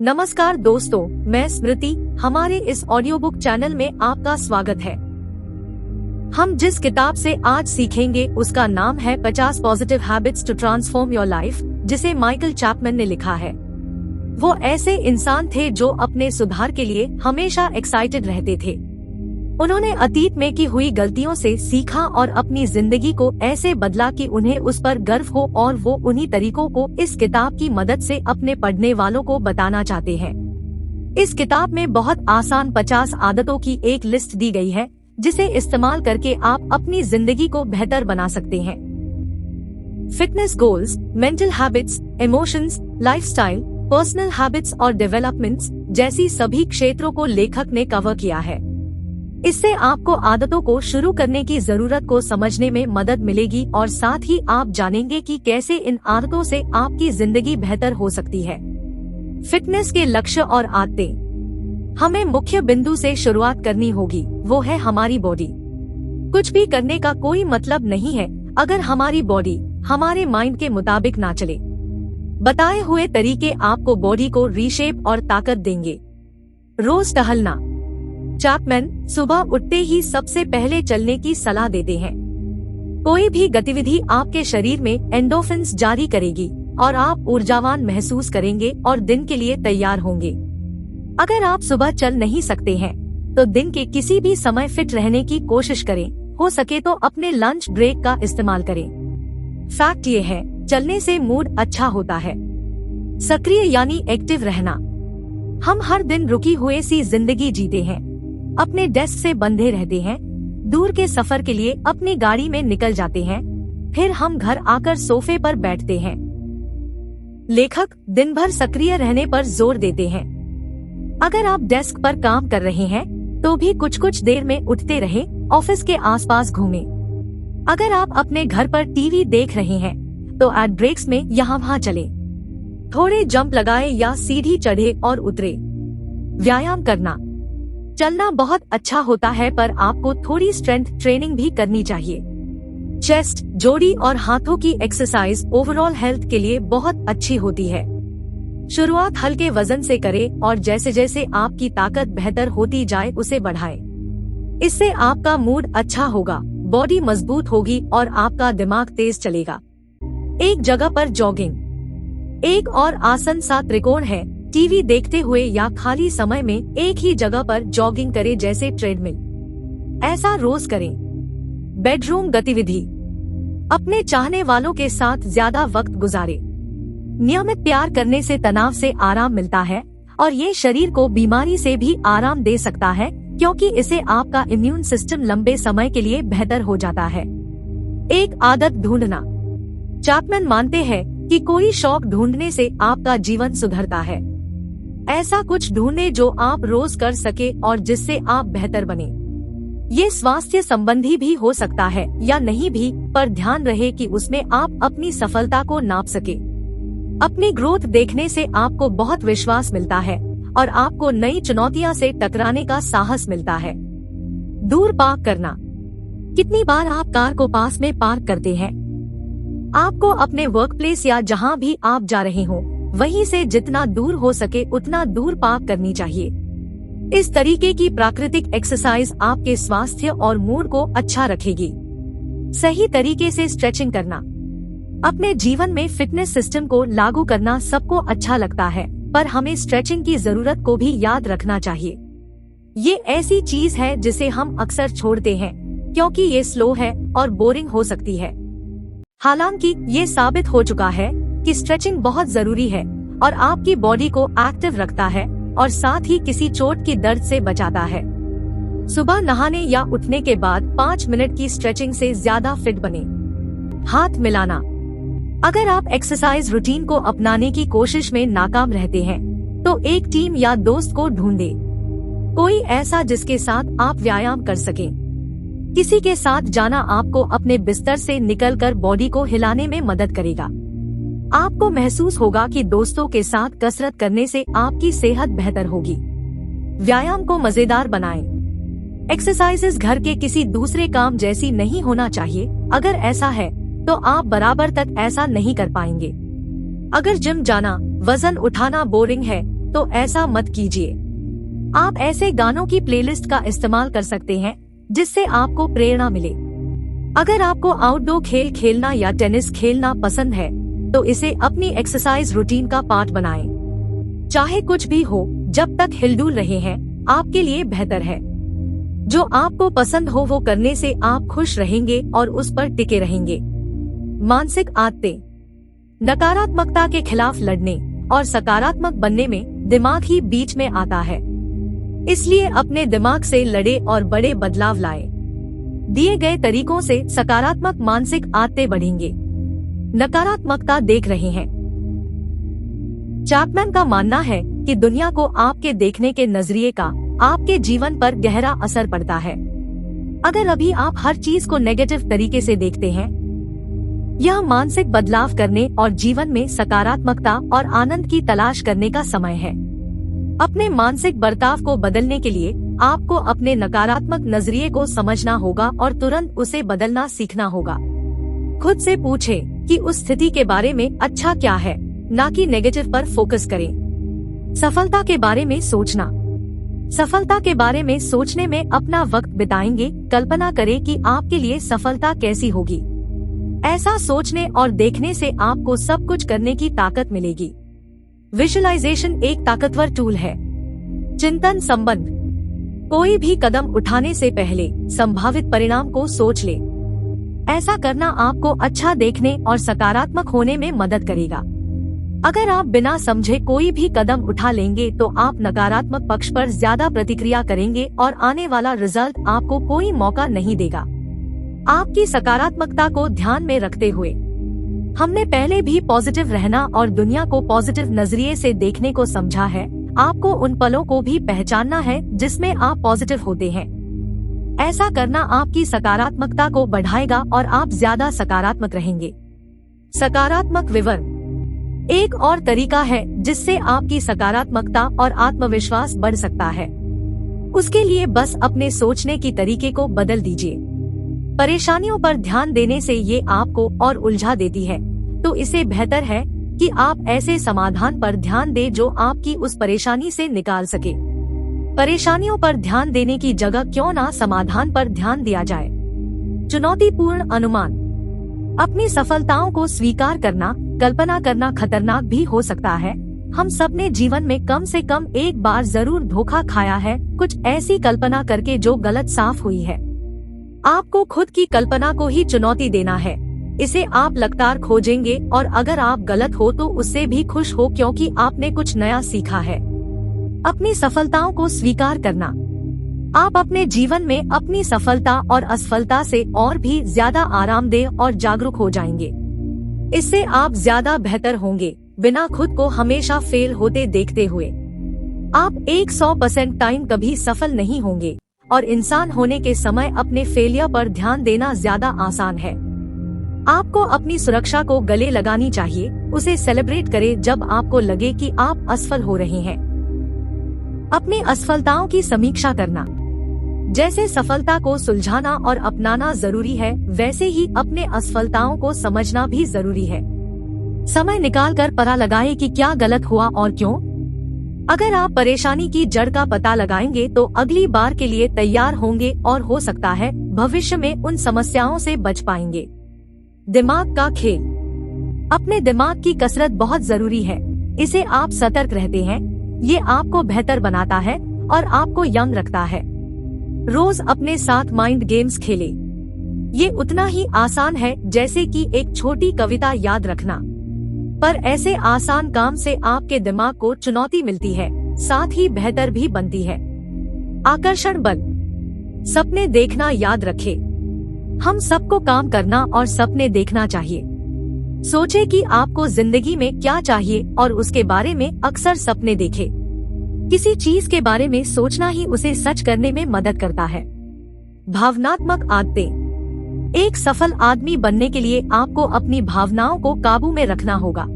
नमस्कार दोस्तों, मैं स्मृति। हमारे इस ऑडियो बुक चैनल में आपका स्वागत है। हम जिस किताब से आज सीखेंगे उसका नाम है 50 positive habits to transform your life, जिसे माइकल चैपमैन ने लिखा है। वो ऐसे इंसान थे जो अपने सुधार के लिए हमेशा एक्साइटेड रहते थे। उन्होंने अतीत में की हुई गलतियों से सीखा और अपनी जिंदगी को ऐसे बदला कि उन्हें उस पर गर्व हो, और वो उन्हीं तरीकों को इस किताब की मदद से अपने पढ़ने वालों को बताना चाहते हैं। इस किताब में बहुत आसान 50 आदतों की एक लिस्ट दी गई है, जिसे इस्तेमाल करके आप अपनी जिंदगी को बेहतर बना सकते हैं। Fitness goals, mental habits, emotions, lifestyle, personal habits और डेवलपमेंट्स जैसी सभी क्षेत्रों को लेखक ने कवर किया है। इससे आपको आदतों को शुरू करने की जरूरत को समझने में मदद मिलेगी, और साथ ही आप जानेंगे कि कैसे इन आदतों से आपकी जिंदगी बेहतर हो सकती है। फिटनेस के लक्ष्य और आदतें। हमें मुख्य बिंदु से शुरुआत करनी होगी, वो है हमारी बॉडी। कुछ भी करने का कोई मतलब नहीं है अगर हमारी बॉडी हमारे माइंड के मुताबिक ना चले। बताए हुए तरीके आपको बॉडी को रीशेप और ताकत देंगे। रोज टहलना। चैपमैन सुबह उठते ही सबसे पहले चलने की सलाह देते हैं। कोई भी गतिविधि आपके शरीर में एंडोर्फिन्स जारी करेगी और आप ऊर्जावान महसूस करेंगे और दिन के लिए तैयार होंगे। अगर आप सुबह चल नहीं सकते हैं तो दिन के किसी भी समय फिट रहने की कोशिश करें। हो सके तो अपने लंच ब्रेक का इस्तेमाल करें। फैक्ट ये है, चलने से मूड अच्छा होता है। सक्रिय यानी एक्टिव रहना। हम हर दिन रुकी हुई सी जिंदगी जीते हैं, अपने डेस्क से बंधे रहते हैं, दूर के सफर के लिए अपनी गाड़ी में निकल जाते हैं, फिर हम घर आकर सोफे पर बैठते हैं। लेखक दिन भर सक्रिय रहने पर जोर देते हैं। अगर आप डेस्क पर काम कर रहे हैं तो भी कुछ देर में उठते रहे, ऑफिस के आसपास घूमें। अगर आप अपने घर पर टीवी देख रहे हैं तो एड ब्रेक्स में यहाँ वहाँ चलें। थोड़े जंप लगाए या सीढ़ी चढ़े और उतरे। व्यायाम करना। चलना बहुत अच्छा होता है, पर आपको थोड़ी स्ट्रेंथ ट्रेनिंग भी करनी चाहिए। चेस्ट, जोड़ी और हाथों की एक्सरसाइज ओवरऑल हेल्थ के लिए बहुत अच्छी होती है। शुरुआत हल्के वजन से करें और जैसे जैसे आपकी ताकत बेहतर होती जाए उसे बढ़ाएं। इससे आपका मूड अच्छा होगा, बॉडी मजबूत होगी और आपका दिमाग तेज चलेगा। एक जगह पर जॉगिंग। एक और आसन सा त्रिकोण है। टीवी देखते हुए या खाली समय में एक ही जगह पर जॉगिंग करें, जैसे ट्रेडमिल। ऐसा रोज करें। बेडरूम गतिविधि। अपने चाहने वालों के साथ ज्यादा वक्त गुजारें। नियमित प्यार करने से तनाव से आराम मिलता है और ये शरीर को बीमारी से भी आराम दे सकता है, क्योंकि इससे आपका इम्यून सिस्टम लंबे समय के लिए बेहतर हो जाता है। एक आदत ढूंढना। चैपमैन मानते हैं कि कोई शौक ढूंढने से आपका जीवन सुधरता है। ऐसा कुछ ढूंढें जो आप रोज कर सके और जिससे आप बेहतर बने। ये स्वास्थ्य संबंधी भी हो सकता है या नहीं भी, पर ध्यान रहे कि उसमें आप अपनी सफलता को नाप सके। अपनी ग्रोथ देखने से आपको बहुत विश्वास मिलता है और आपको नई चुनौतियां से टकराने का साहस मिलता है। दूर पार्क करना। कितनी बार आप कार को पास में पार्क करते हैं? आपको अपने वर्क प्लेस या जहाँ भी आप जा रहे हो वहीं से जितना दूर हो सके उतना दूर पार्क करनी चाहिए। इस तरीके की प्राकृतिक एक्सरसाइज आपके स्वास्थ्य और मूड को अच्छा रखेगी। सही तरीके से स्ट्रेचिंग करना। अपने जीवन में फिटनेस सिस्टम को लागू करना सबको अच्छा लगता है, पर हमें स्ट्रेचिंग की जरूरत को भी याद रखना चाहिए। ये ऐसी चीज है जिसे हम अक्सर छोड़ते हैं क्योंकि ये स्लो है और बोरिंग हो सकती है। हालांकि ये साबित हो चुका है कि स्ट्रेचिंग बहुत जरूरी है और आपकी बॉडी को एक्टिव रखता है और साथ ही किसी चोट की दर्द से बचाता है। सुबह नहाने या उठने के बाद 5 मिनट की स्ट्रेचिंग से ज्यादा फिट बने। हाथ मिलाना। अगर आप एक्सरसाइज रूटीन को अपनाने की कोशिश में नाकाम रहते हैं तो एक टीम या दोस्त को ढूंढें। कोई ऐसा जिसके साथ आप व्यायाम कर सकें। किसी के साथ जाना आपको अपने बिस्तर से निकलकर बॉडी को हिलाने में मदद करेगा। आपको महसूस होगा कि दोस्तों के साथ कसरत करने से आपकी सेहत बेहतर होगी। व्यायाम को मजेदार बनाएं। एक्सरसाइजेस घर के किसी दूसरे काम जैसी नहीं होना चाहिए। अगर ऐसा है तो आप बराबर तक ऐसा नहीं कर पाएंगे। अगर जिम जाना, वजन उठाना बोरिंग है तो ऐसा मत कीजिए। आप ऐसे गानों की प्लेलिस्ट का इस्तेमाल कर सकते हैं जिससे आपको प्रेरणा मिले। अगर आपको आउटडोर खेल खेलना या टेनिस खेलना पसंद है तो इसे अपनी एक्सरसाइज रूटीन का पार्ट बनाएं। चाहे कुछ भी हो, जब तक हिलडुल रहे हैं आपके लिए बेहतर है। जो आपको पसंद हो वो करने से आप खुश रहेंगे और उस पर टिके रहेंगे। मानसिक आदतें। नकारात्मकता के खिलाफ लड़ने और सकारात्मक बनने में दिमाग ही बीच में आता है, इसलिए अपने दिमाग से लड़े और बड़े बदलाव लाए। दिए गए तरीकों से सकारात्मक मानसिक आदतें बढ़ेंगे। नकारात्मकता देख रहे हैं। चैपमैन का मानना है कि दुनिया को आपके देखने के नजरिए का आपके जीवन पर गहरा असर पड़ता है। अगर अभी आप हर चीज को नेगेटिव तरीके से देखते हैं, यह मानसिक बदलाव करने और जीवन में सकारात्मकता और आनंद की तलाश करने का समय है। अपने मानसिक बर्ताव को बदलने के लिए आपको अपने नकारात्मक नजरिए को समझना होगा और तुरंत उसे बदलना सीखना होगा। खुद से पूछें कि उस स्थिति के बारे में अच्छा क्या है, ना कि नेगेटिव पर फोकस करें। सफलता के बारे में सोचना। सफलता के बारे में सोचने में अपना वक्त बिताएंगे। कल्पना करें कि आपके लिए सफलता कैसी होगी। ऐसा सोचने और देखने से आपको सब कुछ करने की ताकत मिलेगी। विजुअलाइजेशन एक ताकतवर टूल है। चिंतन संबंध। कोई भी कदम उठाने से पहले संभावित परिणाम को सोच ले। ऐसा करना आपको अच्छा देखने और सकारात्मक होने में मदद करेगा। अगर आप बिना समझे कोई भी कदम उठा लेंगे तो आप नकारात्मक पक्ष पर ज्यादा प्रतिक्रिया करेंगे और आने वाला रिजल्ट आपको कोई मौका नहीं देगा। आपकी सकारात्मकता को ध्यान में रखते हुए हमने पहले भी पॉजिटिव रहना और दुनिया को पॉजिटिव नजरिए से देखने को समझा है। आपको उन पलों को भी पहचानना है जिसमें आप पॉजिटिव होते हैं। ऐसा करना आपकी सकारात्मकता को बढ़ाएगा और आप ज्यादा सकारात्मक रहेंगे। सकारात्मक विवरण एक और तरीका है जिससे आपकी सकारात्मकता और आत्मविश्वास बढ़ सकता है। उसके लिए बस अपने सोचने की तरीके को बदल दीजिए। परेशानियों पर ध्यान देने से ये आपको और उलझा देती है, तो इसे बेहतर है कि आप ऐसे समाधान पर ध्यान दें जो आपकी उस परेशानी से निकाल सके। परेशानियों पर ध्यान देने की जगह क्यों ना समाधान पर ध्यान दिया जाए। चुनौतीपूर्ण अनुमान। अपनी सफलताओं को स्वीकार करना, कल्पना करना खतरनाक भी हो सकता है। हम सबने जीवन में कम से कम एक बार जरूर धोखा खाया है, कुछ ऐसी कल्पना करके जो गलत साफ हुई है। आपको खुद की कल्पना को ही चुनौती देना है। इसे आप लगातार खोजेंगे और अगर आप गलत हो तो उससे भी खुश हो, क्योंकि आपने कुछ नया सीखा है। अपनी सफलताओं को स्वीकार करना। आप अपने जीवन में अपनी सफलता और असफलता से और भी ज्यादा आरामदेह और जागरूक हो जाएंगे। इससे आप ज्यादा बेहतर होंगे, बिना खुद को हमेशा फेल होते देखते हुए। आप 100% टाइम कभी सफल नहीं होंगे और इंसान होने के समय अपने फेलियर पर ध्यान देना ज्यादा आसान है। आपको अपनी सुरक्षा को गले लगानी चाहिए। उसे सेलिब्रेट करें जब आपको लगे कि आप असफल हो रहे हैं। अपनी असफलताओं की समीक्षा करना। जैसे सफलता को सुलझाना और अपनाना जरूरी है, वैसे ही अपने असफलताओं को समझना भी जरूरी है। समय निकालकर पता लगाएं कि क्या गलत हुआ और क्यों। अगर आप परेशानी की जड़ का पता लगाएंगे तो अगली बार के लिए तैयार होंगे और हो सकता है भविष्य में उन समस्याओं से बच पाएंगे। दिमाग का खेल। अपने दिमाग की कसरत बहुत जरूरी है। इसे आप सतर्क रहते हैं, ये आपको बेहतर बनाता है और आपको यंग रखता है। रोज अपने साथ माइंड गेम्स खेले। ये उतना ही आसान है जैसे कि एक छोटी कविता याद रखना, पर ऐसे आसान काम से आपके दिमाग को चुनौती मिलती है, साथ ही बेहतर भी बनती है। आकर्षण बल। सपने देखना याद रखें। हम सबको काम करना और सपने देखना चाहिए। सोचे कि आपको जिंदगी में क्या चाहिए और उसके बारे में अक्सर सपने देखें। किसी चीज के बारे में सोचना ही उसे सच करने में मदद करता है। भावनात्मक आदतें। एक सफल आदमी बनने के लिए आपको अपनी भावनाओं को काबू में रखना होगा।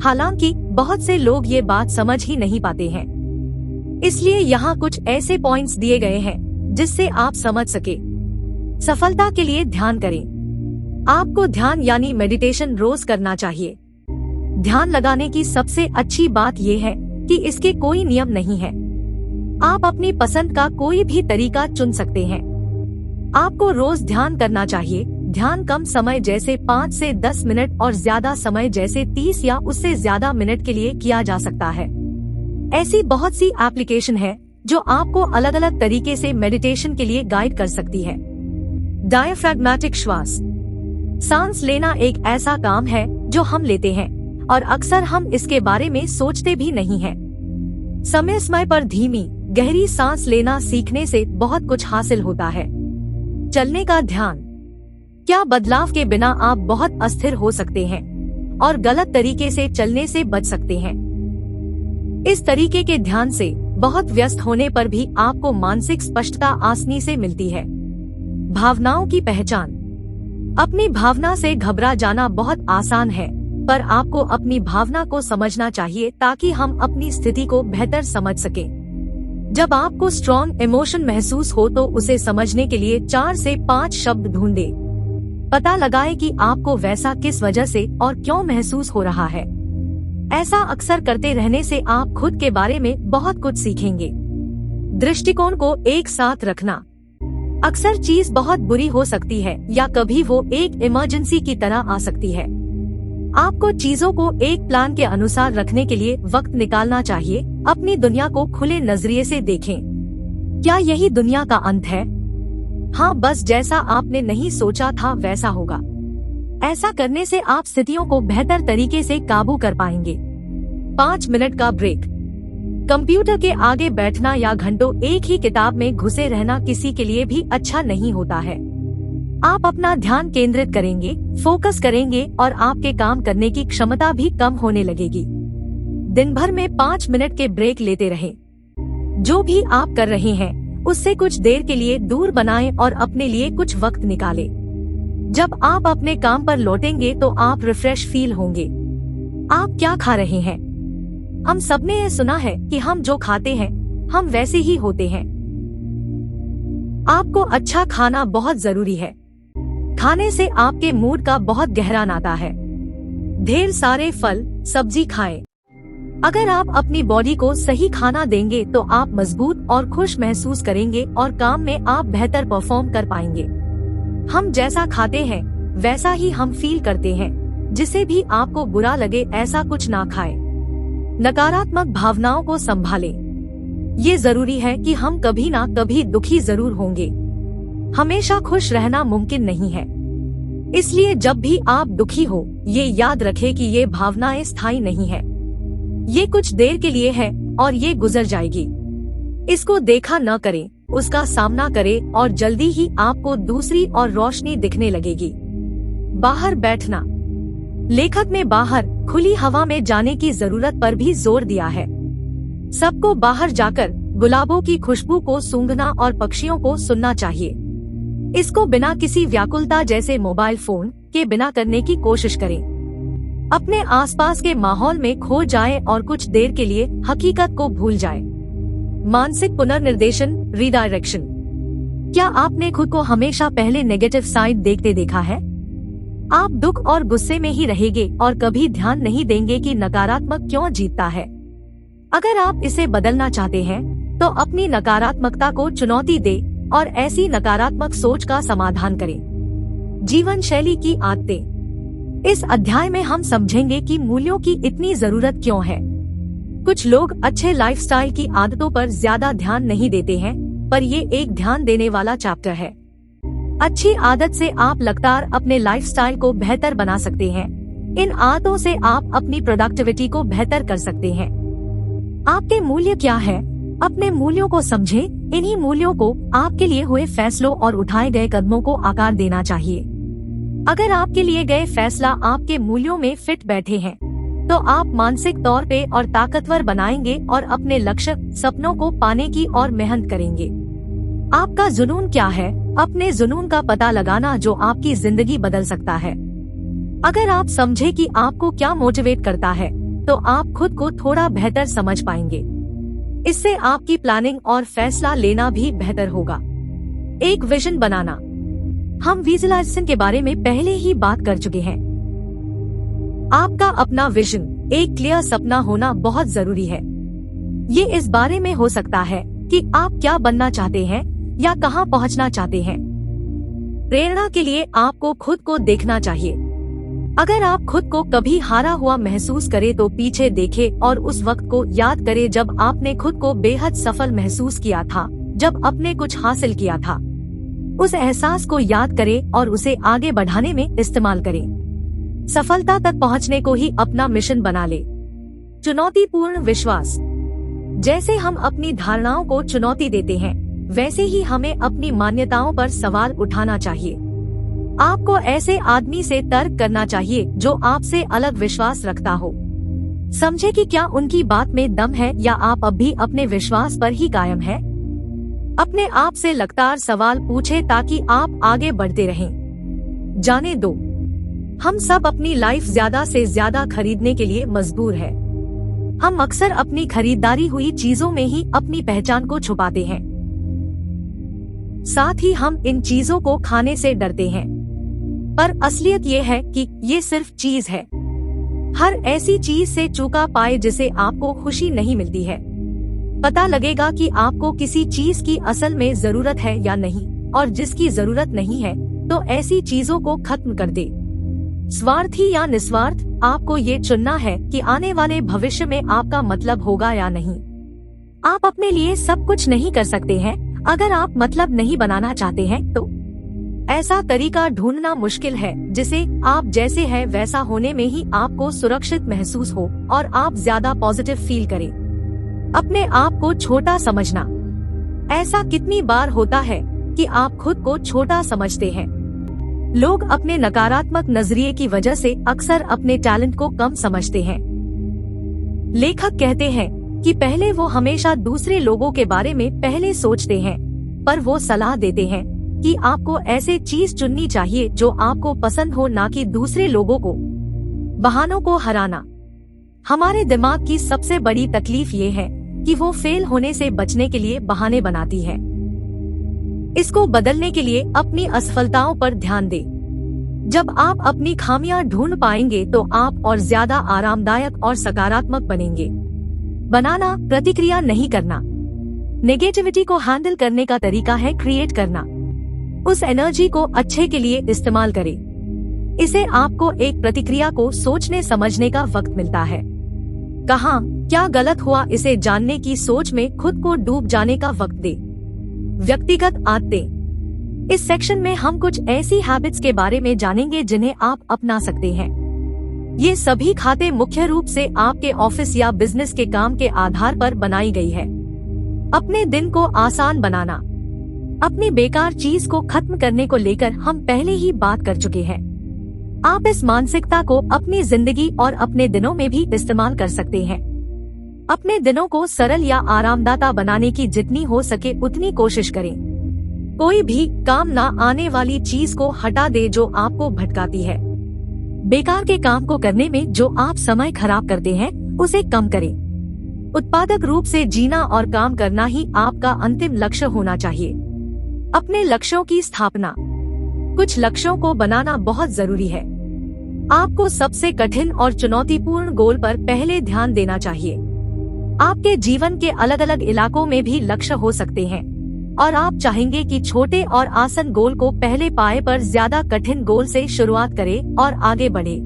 हालांकि बहुत से लोग ये बात समझ ही नहीं पाते हैं, इसलिए यहाँ कुछ ऐसे पॉइंट्स दिए गए हैं जिससे आप समझ सके। सफलता के लिए ध्यान करें। आपको ध्यान यानी मेडिटेशन रोज करना चाहिए। ध्यान लगाने की सबसे अच्छी बात यह है कि इसके कोई नियम नहीं है। आप अपनी पसंद का कोई भी तरीका चुन सकते हैं। आपको रोज ध्यान करना चाहिए। ध्यान कम समय जैसे 5 से 10 मिनट और ज्यादा समय जैसे 30 या उससे ज्यादा मिनट के लिए किया जा सकता है। ऐसी बहुत सी एप्लीकेशन है जो आपको अलग अलग तरीके से मेडिटेशन के लिए गाइड कर सकती है। डायफ्रैग्मेटिक श्वास। सांस लेना एक ऐसा काम है जो हम लेते हैं और अक्सर हम इसके बारे में सोचते भी नहीं हैं। समय समय पर धीमी गहरी सांस लेना सीखने से बहुत कुछ हासिल होता है। चलने का ध्यान। क्या बदलाव के बिना आप बहुत अस्थिर हो सकते हैं और गलत तरीके से चलने से बच सकते हैं। इस तरीके के ध्यान से बहुत व्यस्त होने पर भी आपको मानसिक स्पष्टता आसानी से मिलती है। भावनाओं की पहचान। अपनी भावना से घबरा जाना बहुत आसान है, पर आपको अपनी भावना को समझना चाहिए ताकि हम अपनी स्थिति को बेहतर समझ सकें। जब आपको स्ट्रॉन्ग इमोशन महसूस हो तो उसे समझने के लिए 4 से 5 शब्द ढूंढें। पता लगाएं कि आपको वैसा किस वजह से और क्यों महसूस हो रहा है। ऐसा अक्सर करते रहने से आप खुद के बारे में बहुत कुछ सीखेंगे। दृष्टिकोण को एक साथ रखना। अक्सर चीज बहुत बुरी हो सकती है या कभी वो एक इमरजेंसी की तरह आ सकती है। आपको चीजों को एक प्लान के अनुसार रखने के लिए वक्त निकालना चाहिए। अपनी दुनिया को खुले नजरिए से देखें। क्या यही दुनिया का अंत है? हाँ, बस जैसा आपने नहीं सोचा था वैसा होगा। ऐसा करने से आप स्थितियों को बेहतर तरीके से काबू कर पाएंगे। 5 मिनट का ब्रेक। कंप्यूटर के आगे बैठना या घंटों एक ही किताब में घुसे रहना किसी के लिए भी अच्छा नहीं होता है। आप अपना ध्यान केंद्रित करेंगे, फोकस करेंगे और आपके काम करने की क्षमता भी कम होने लगेगी। दिन भर में 5 मिनट के ब्रेक लेते रहें। जो भी आप कर रहे हैं उससे कुछ देर के लिए दूर बनाएं और अपने लिए कुछ वक्त निकालें। जब आप अपने काम पर लौटेंगे तो आप रिफ्रेश फील होंगे। आप क्या खा रहे हैं? हम सबने ये सुना है कि हम जो खाते हैं हम वैसे ही होते हैं। आपको अच्छा खाना बहुत जरूरी है। खाने से आपके मूड का बहुत गहरा नाता है। ढेर सारे फल सब्जी खाएं। अगर आप अपनी बॉडी को सही खाना देंगे तो आप मजबूत और खुश महसूस करेंगे और काम में आप बेहतर परफॉर्म कर पाएंगे। हम जैसा खाते हैं वैसा ही हम फील करते हैं। जिसे भी आपको बुरा लगे ऐसा कुछ ना खाएं। नकारात्मक भावनाओं को संभालें। ये जरूरी है कि हम कभी ना कभी दुखी जरूर होंगे। हमेशा खुश रहना मुमकिन नहीं है। इसलिए जब भी आप दुखी हो ये याद रखें कि ये भावनाएं स्थायी नहीं है। ये कुछ देर के लिए है और ये गुजर जाएगी। इसको देखा न करें, उसका सामना करें और जल्दी ही आपको दूसरी और रोशनी दिखने लगेगी। बाहर बैठना। लेखक ने बाहर खुली हवा में जाने की जरूरत पर भी जोर दिया है। सबको बाहर जाकर गुलाबों की खुशबू को सूंघना और पक्षियों को सुनना चाहिए। इसको बिना किसी व्याकुलता जैसे मोबाइल फोन के बिना करने की कोशिश करें। अपने आसपास के माहौल में खो जाएं और कुछ देर के लिए हकीकत को भूल जाएं। मानसिक पुनर्निर्देशन रीडायरेक्शन। क्या आपने खुद को हमेशा पहले नेगेटिव साइड देखते देखा है? आप दुख और गुस्से में ही रहेंगे और कभी ध्यान नहीं देंगे कि नकारात्मक क्यों जीतता है। अगर आप इसे बदलना चाहते हैं तो अपनी नकारात्मकता को चुनौती दें और ऐसी नकारात्मक सोच का समाधान करें। जीवन शैली की आदतें। इस अध्याय में हम समझेंगे कि मूल्यों की इतनी जरूरत क्यों है। कुछ लोग अच्छे लाइफस्टाइल की आदतों पर ज्यादा ध्यान नहीं देते हैं, पर ये एक ध्यान देने वाला चैप्टर है। अच्छी आदत से आप लगातार अपने लाइफस्टाइल को बेहतर बना सकते हैं। इन आदतों से आप अपनी प्रोडक्टिविटी को बेहतर कर सकते हैं। आपके मूल्य क्या है? अपने मूल्यों को समझें। इन्हीं मूल्यों को आपके लिए हुए फैसलों और उठाए गए कदमों को आकार देना चाहिए। अगर आपके लिए गए फैसला आपके मूल्यों में फिट बैठे हैं तो आप मानसिक तौर पे और ताकतवर बनाएंगे और अपने लक्ष्य सपनों को पाने की और मेहनत करेंगे। आपका जुनून क्या है? अपने जुनून का पता लगाना जो आपकी जिंदगी बदल सकता है। अगर आप समझे कि आपको क्या मोटिवेट करता है तो आप खुद को थोड़ा बेहतर समझ पाएंगे। इससे आपकी प्लानिंग और फैसला लेना भी बेहतर होगा। एक विजन बनाना। हम विजुअलाइजेशन के बारे में पहले ही बात कर चुके हैं। आपका अपना विजन, एक क्लियर सपना होना बहुत जरूरी है। ये इस बारे में हो सकता है कि आप क्या बनना चाहते हैं या कहां पहुंचना चाहते हैं। प्रेरणा के लिए आपको खुद को देखना चाहिए। अगर आप खुद को कभी हारा हुआ महसूस करें तो पीछे देखें और उस वक्त को याद करें जब आपने खुद को बेहद सफल महसूस किया था, जब आपने कुछ हासिल किया था। उस एहसास को याद करें और उसे आगे बढ़ाने में इस्तेमाल करें। सफलता तक पहुंचने को ही अपना मिशन बना ले। चुनौतीपूर्ण विश्वास। जैसे हम अपनी धारणाओं को चुनौती देते हैं, वैसे ही हमें अपनी मान्यताओं पर सवाल उठाना चाहिए। आपको ऐसे आदमी से तर्क करना चाहिए जो आपसे अलग विश्वास रखता हो। समझे कि क्या उनकी बात में दम है या आप अब भी अपने विश्वास पर ही कायम हैं। अपने आप से लगातार सवाल पूछे ताकि आप आगे बढ़ते रहें। जाने दो, हम सब अपनी लाइफ ज्यादा से ज्यादा खरीदने के लिए मजबूर है। हम अक्सर अपनी खरीदारी हुई चीजों में ही अपनी पहचान को छुपाते हैं। साथ ही हम इन चीजों को खाने से डरते हैं, पर असलियत ये है कि ये सिर्फ चीज है। हर ऐसी चीज से चूका पाए जिसे आपको खुशी नहीं मिलती है। पता लगेगा कि आपको किसी चीज की असल में जरूरत है या नहीं, और जिसकी जरूरत नहीं है तो ऐसी चीजों को खत्म कर दे। स्वार्थी या निस्वार्थ, आपको ये चुनना है कि आने वाले भविष्य में आपका मतलब होगा या नहीं। आप अपने लिए सब कुछ नहीं कर सकते हैं। अगर आप मतलब नहीं बनाना चाहते हैं तो ऐसा तरीका ढूंढना मुश्किल है जिसे आप जैसे हैं वैसा होने में ही आपको सुरक्षित महसूस हो और आप ज्यादा पॉजिटिव फील करें। अपने आप को छोटा समझना। ऐसा कितनी बार होता है कि आप खुद को छोटा समझते हैं। लोग अपने नकारात्मक नजरिए की वजह से अक्सर अपने टैलेंट को कम समझते हैं। लेखक कहते हैं कि पहले वो हमेशा दूसरे लोगों के बारे में पहले सोचते हैं, पर वो सलाह देते हैं कि आपको ऐसे चीज चुननी चाहिए जो आपको पसंद हो, ना कि दूसरे लोगों को। बहानों को हराना। हमारे दिमाग की सबसे बड़ी तकलीफ ये है कि वो फेल होने से बचने के लिए बहाने बनाती है। इसको बदलने के लिए अपनी असफलताओं पर ध्यान दें। जब आप अपनी खामियां ढूंढ पाएंगे तो आप और ज्यादा आरामदायक और सकारात्मक बनेंगे। बनाना, प्रतिक्रिया नहीं करना। नेगेटिविटी को हैंडल करने का तरीका है क्रिएट करना। उस एनर्जी को अच्छे के लिए इस्तेमाल करें। इसे आपको एक प्रतिक्रिया को सोचने समझने का वक्त मिलता है। कहाँ क्या गलत हुआ इसे जानने की सोच में खुद को डूब जाने का वक्त दे। व्यक्तिगत आदतें। इस सेक्शन में हम कुछ ऐसी हैबिट्स के बारे में जानेंगे जिन्हें आप अपना सकते हैं। ये सभी खाते मुख्य रूप से आपके ऑफिस या बिजनेस के काम के आधार पर बनाई गई है। अपने दिन को आसान बनाना। अपनी बेकार चीज को खत्म करने को लेकर हम पहले ही बात कर चुके हैं। आप इस मानसिकता को अपनी जिंदगी और अपने दिनों में भी इस्तेमाल कर सकते हैं। अपने दिनों को सरल या आरामदायक बनाने की जितनी हो सके उतनी कोशिश करें। कोई भी काम ना आने वाली चीज को हटा दे जो आपको भटकाती है। बेकार के काम को करने में जो आप समय खराब करते हैं उसे कम करें। उत्पादक रूप से जीना और काम करना ही आपका अंतिम लक्ष्य होना चाहिए। अपने लक्ष्यों की स्थापना। कुछ लक्ष्यों को बनाना बहुत जरूरी है। आपको सबसे कठिन और चुनौतीपूर्ण गोल पर पहले ध्यान देना चाहिए। आपके जीवन के अलग अलग इलाकों में भी लक्ष्य हो सकते हैं और आप चाहेंगे कि छोटे और आसान गोल को पहले पाए पर ज्यादा कठिन गोल से शुरुआत करें और आगे बढ़े।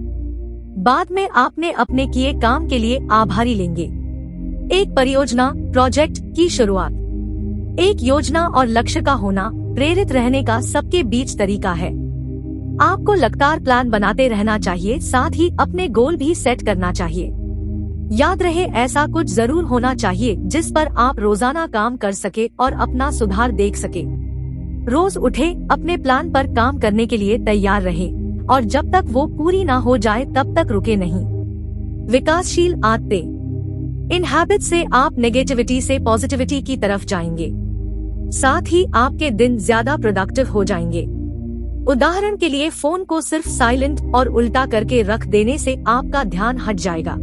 बाद में आपने अपने किए काम के लिए आभारी लेंगे। एक परियोजना प्रोजेक्ट की शुरुआत। एक योजना और लक्ष्य का होना प्रेरित रहने का सबके बीच तरीका है। आपको लगातार प्लान बनाते रहना चाहिए, साथ ही अपने गोल भी सेट करना चाहिए। याद रहे, ऐसा कुछ जरूर होना चाहिए जिस पर आप रोजाना काम कर सके और अपना सुधार देख सके। रोज उठे, अपने प्लान पर काम करने के लिए तैयार रहे और जब तक वो पूरी ना हो जाए तब तक रुके नहीं। विकासशील आदतें। इन हैबिट से आप नेगेटिविटी से पॉजिटिविटी की तरफ जाएंगे, साथ ही आपके दिन ज्यादा प्रोडक्टिव हो जाएंगे। उदाहरण के लिए फोन को सिर्फ साइलेंट और उल्टा करके रख देने से आपका ध्यान हट जाएगा।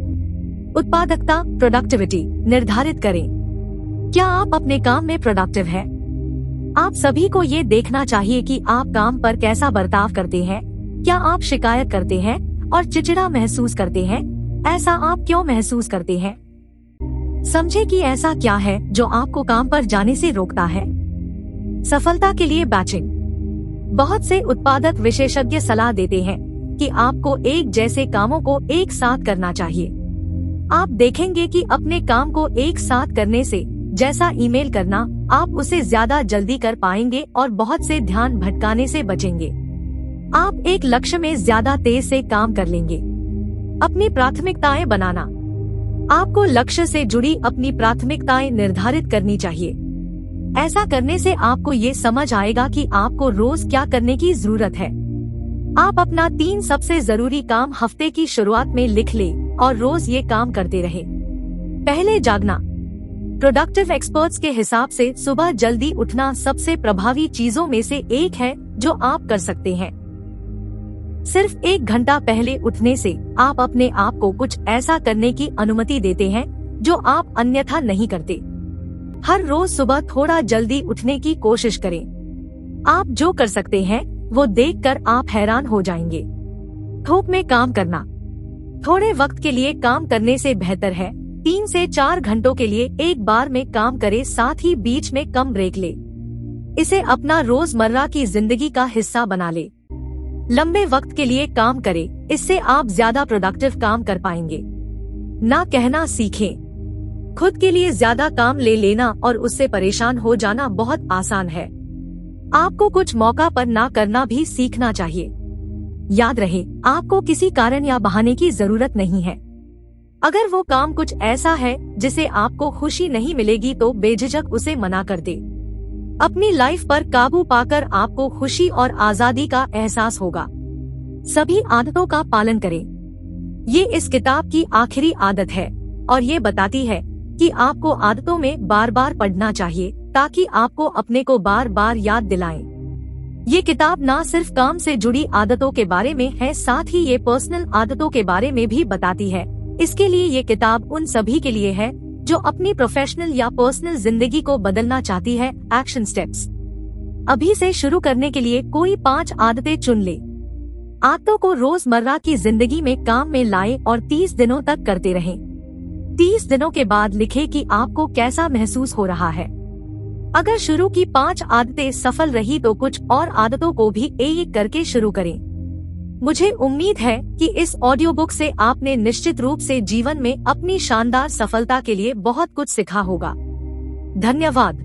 उत्पादकता प्रोडक्टिविटी निर्धारित करें। क्या आप अपने काम में प्रोडक्टिव हैं? आप सभी को ये देखना चाहिए कि आप काम पर कैसा बर्ताव करते हैं। क्या आप शिकायत करते हैं और चिड़चिड़ा महसूस करते हैं? ऐसा आप क्यों महसूस करते हैं? समझे कि ऐसा क्या है जो आपको काम पर जाने से रोकता है। सफलता के लिए बैचिंग। बहुत से उत्पादक विशेषज्ञ सलाह देते हैं कि आपको एक जैसे कामों को एक साथ करना चाहिए। आप देखेंगे कि अपने काम को एक साथ करने से, जैसा ईमेल करना, आप उसे ज्यादा जल्दी कर पाएंगे और बहुत से ध्यान भटकाने से बचेंगे। आप एक लक्ष्य में ज्यादा तेज से काम कर लेंगे। अपनी प्राथमिकताएं बनाना। आपको लक्ष्य से जुड़ी अपनी प्राथमिकताएं निर्धारित करनी चाहिए। ऐसा करने से आपको ये समझ आएगा कि आपको रोज क्या करने की जरूरत है। आप अपना 3 सबसे जरूरी काम हफ्ते की शुरुआत में लिख ले और रोज ये काम करते रहे। पहले, जागना। प्रोडक्टिव एक्सपर्ट्स के हिसाब से सुबह जल्दी उठना सबसे प्रभावी चीजों में से एक है जो आप कर सकते हैं। सिर्फ 1 घंटा पहले उठने से आप अपने आप को कुछ ऐसा करने की अनुमति देते हैं जो आप अन्यथा नहीं करते। हर रोज सुबह थोड़ा जल्दी उठने की कोशिश करें। आप जो कर सकते हैं वो देखकर आप हैरान हो जाएंगे। थोक में काम करना। थोड़े वक्त के लिए काम करने से बेहतर है 3 से 4 घंटों के लिए एक बार में काम करे, साथ ही बीच में कम ब्रेक ले। इसे अपना रोजमर्रा की जिंदगी का हिस्सा बना ले। लंबे वक्त के लिए काम करें, इससे आप ज्यादा प्रोडक्टिव काम कर पाएंगे। ना कहना सीखें। खुद के लिए ज्यादा काम ले लेना और उससे परेशान हो जाना बहुत आसान है। आपको कुछ मौका पर ना करना भी सीखना चाहिए। याद रहे, आपको किसी कारण या बहाने की जरूरत नहीं है। अगर वो काम कुछ ऐसा है जिसे आपको खुशी नहीं मिलेगी तो बेझिझक उसे मना कर दे। अपनी लाइफ पर काबू पाकर आपको खुशी और आजादी का एहसास होगा। सभी आदतों का पालन करें। ये इस किताब की आखिरी आदत है और ये बताती है कि आपको आदतों में बार बार पढ़ना चाहिए ताकि आपको अपने को बार बार याद दिलाएं। ये किताब ना सिर्फ काम से जुड़ी आदतों के बारे में है, साथ ही ये पर्सनल आदतों के बारे में भी बताती है। इसके लिए ये किताब उन सभी के लिए है जो अपनी प्रोफेशनल या पर्सनल जिंदगी को बदलना चाहती है। Action steps. अभी से शुरू करने के लिए कोई 5 आदतें चुन ले। आदतों को रोजमर्रा की जिंदगी में काम में लाए और 30 दिनों तक करते रहें। 30 दिनों के बाद लिखें कि आपको कैसा महसूस हो रहा है। अगर शुरू की 5 आदतें सफल रही तो कुछ और आदतों को भी एक करके शुरू करें। मुझे उम्मीद है कि इस ऑडियो बुक से आपने निश्चित रूप से जीवन में अपनी शानदार सफलता के लिए बहुत कुछ सीखा होगा। धन्यवाद।